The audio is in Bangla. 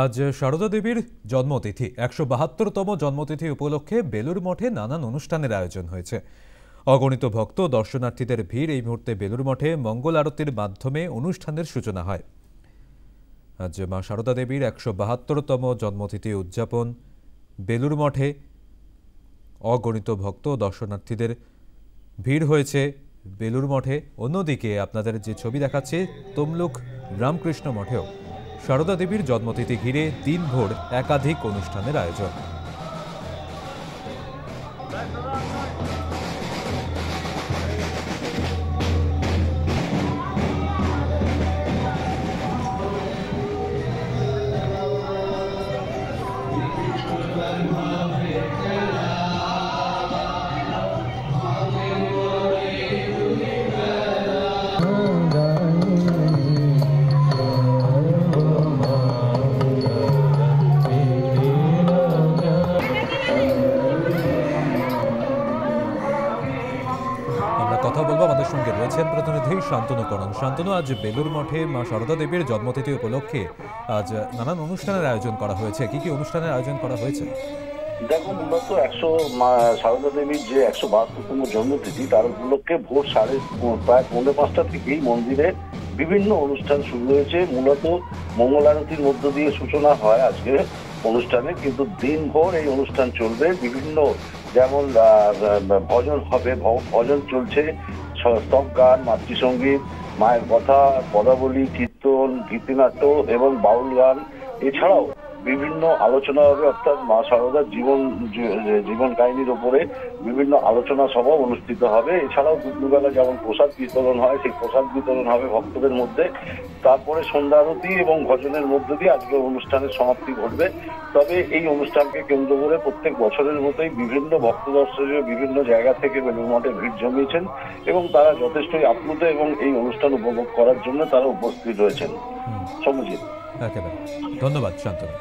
আজ সারদা দেবীর জন্মতিথি ১৭২তম জন্মতিথি উপলক্ষে বেলুর মঠে নানান অনুষ্ঠানের আয়োজন হয়েছে। অগণিত ভক্ত দর্শনার্থীদের ভিড় এই মুহূর্তে বেলুর মঠে মঙ্গল আরতির মাধ্যমে অনুষ্ঠানের সূচনা হয়। আজ মা সারদা দেবীর ১৭২তম জন্মতিথি উদযাপন বেলুর মঠে অগণিত ভক্ত দর্শনার্থীদের ভিড় হয়েছে বেলুর মঠে। অন্যদিকে আপনাদের যে ছবি দেখাচ্ছে তমলুক রামকৃষ্ণ মঠেও সারদা দেবীর জন্মতিথি ঘিরে দিনভর একাধিক অনুষ্ঠানের আয়োজন। কথা বলবো, আমাদের সঙ্গে রয়েছেন প্রতিনিধি শান্তনু করণ। শান্তনু, আজ বেলুর মঠে মা সারদা দেবীর জন্মতিথি উপলক্ষে আজ নানান অনুষ্ঠানের আয়োজন করা হয়েছে। কি কি অনুষ্ঠানের আয়োজন করা হয়েছে? দেখো, মূলত সারদা দেবীর যে ১৭২তম জন্মতিথি তার উপলক্ষে ভোর প্রায় ৪:৫টা থেকেই মন্দিরে বিভিন্ন অনুষ্ঠান শুরু হয়েছে। মূলত মঙ্গল আরতির মধ্য দিয়ে সূচনা হয় আজকে অনুষ্ঠানে, কিন্তু দিনভর এই অনুষ্ঠান চলবে। বিভিন্ন যেমন ভজন হবে, ভজন চলছে, স্তব গান, মাতৃসঙ্গীত, মায়ের কথা, পদাবলী, কীর্তন, গীতিনাট্য এবং বাউল গান, এছাড়াও বিভিন্ন আলোচনা হবে, অর্থাৎ মা সারদার জীবন কাহিনীর উপরে বিভিন্ন আলোচনা সভা অনুষ্ঠিত হবে। এছাড়াও দুপুরবেলা যেমন প্রসাদ বিতরণ হয়, সেই প্রসাদ বিতরণ হবে ভক্তদের মধ্যে। তারপরে সন্ধ্যা আরতি এবং ভজনের মধ্য দিয়ে আজকের অনুষ্ঠানের সমাপ্তি ঘটবে। তবে এই অনুষ্ঠানকে কেন্দ্র করে প্রত্যেক বছরের মতোই বিভিন্ন ভক্ত দর্শকরা বিভিন্ন জায়গা থেকে বেলুর মঠে ভিড় জমিয়েছেন এবং তারা যথেষ্টই আপ্লুত এবং এই অনুষ্ঠান উপভোগ করার জন্য তারা উপস্থিত রয়েছেন। সমুচিত। একেবারে ধন্যবাদ শান্তনু।